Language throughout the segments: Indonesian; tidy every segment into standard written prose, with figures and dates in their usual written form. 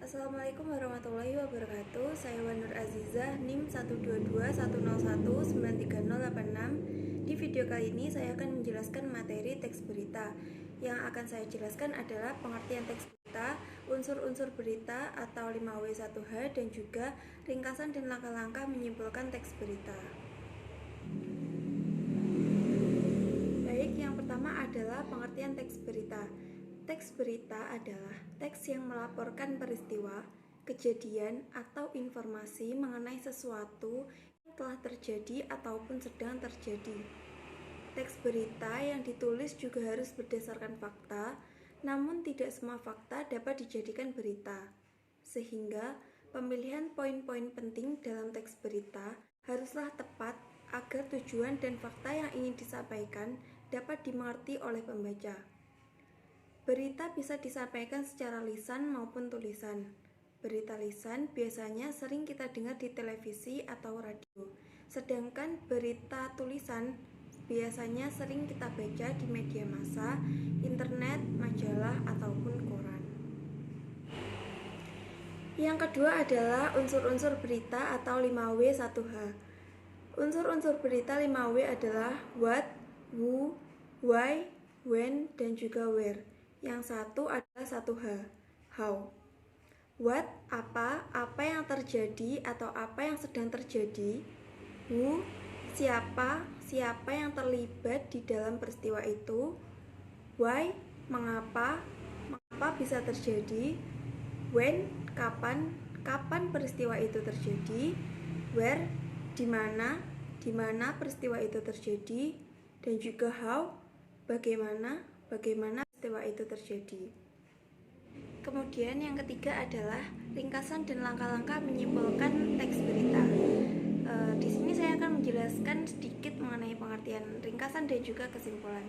Assalamualaikum warahmatullahi wabarakatuh. Saya Wanur Azizah, NIM 12210193086. Di video kali ini saya akan menjelaskan materi teks berita. Yang akan saya jelaskan adalah pengertian teks berita, unsur-unsur berita atau 5W1H, dan juga ringkasan dan langkah-langkah menyimpulkan teks berita. Baik, yang pertama adalah pengertian teks berita. Teks berita adalah teks yang melaporkan peristiwa, kejadian, atau informasi mengenai sesuatu yang telah terjadi ataupun sedang terjadi. Teks berita yang ditulis juga harus berdasarkan fakta, namun tidak semua fakta dapat dijadikan berita. Sehingga pemilihan poin-poin penting dalam teks berita haruslah tepat agar tujuan dan fakta yang ingin disampaikan dapat dimengerti oleh pembaca. Berita bisa disampaikan secara lisan maupun tulisan. Berita lisan biasanya sering kita dengar di televisi atau radio, sedangkan berita tulisan biasanya sering kita baca di media massa, internet, majalah, ataupun koran. Yang kedua adalah unsur-unsur berita atau 5W1H. Unsur-unsur berita 5W adalah what, who, why, when, dan juga where. Yang satu adalah 1H, how. What, apa yang terjadi atau apa yang sedang terjadi. Who, siapa yang terlibat di dalam peristiwa itu. Why, mengapa bisa terjadi. When, kapan peristiwa itu terjadi. Where, di mana peristiwa itu terjadi. Dan juga how, bagaimana peristiwa itu terjadi. Kemudian yang ketiga adalah ringkasan dan langkah-langkah menyimpulkan teks berita. Di sini saya akan menjelaskan sedikit mengenai pengertian ringkasan dan juga kesimpulan.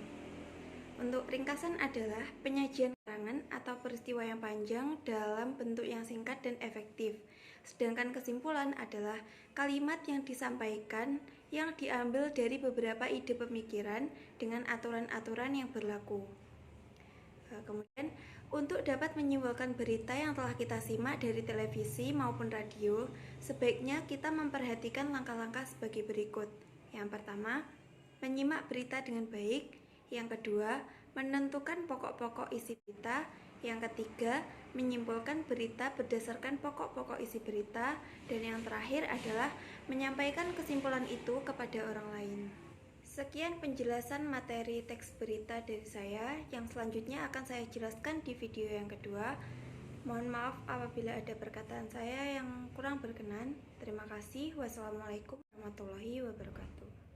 Untuk ringkasan adalah penyajian keterangan atau peristiwa yang panjang dalam bentuk yang singkat dan efektif. Sedangkan kesimpulan adalah kalimat yang disampaikan yang diambil dari beberapa ide pemikiran dengan aturan-aturan yang berlaku. Kemudian, untuk dapat menyimpulkan berita yang telah kita simak dari televisi maupun radio, sebaiknya kita memperhatikan langkah-langkah sebagai berikut. Yang pertama, menyimak berita dengan baik. Yang kedua, menentukan pokok-pokok isi berita. Yang ketiga, menyimpulkan berita berdasarkan pokok-pokok isi berita. Dan yang terakhir adalah menyampaikan kesimpulan itu kepada orang lain. Sekian penjelasan materi teks berita dari saya. Yang selanjutnya akan saya jelaskan di video yang kedua. Mohon maaf apabila ada perkataan saya yang kurang berkenan. Terima kasih. Wassalamualaikum warahmatullahi wabarakatuh.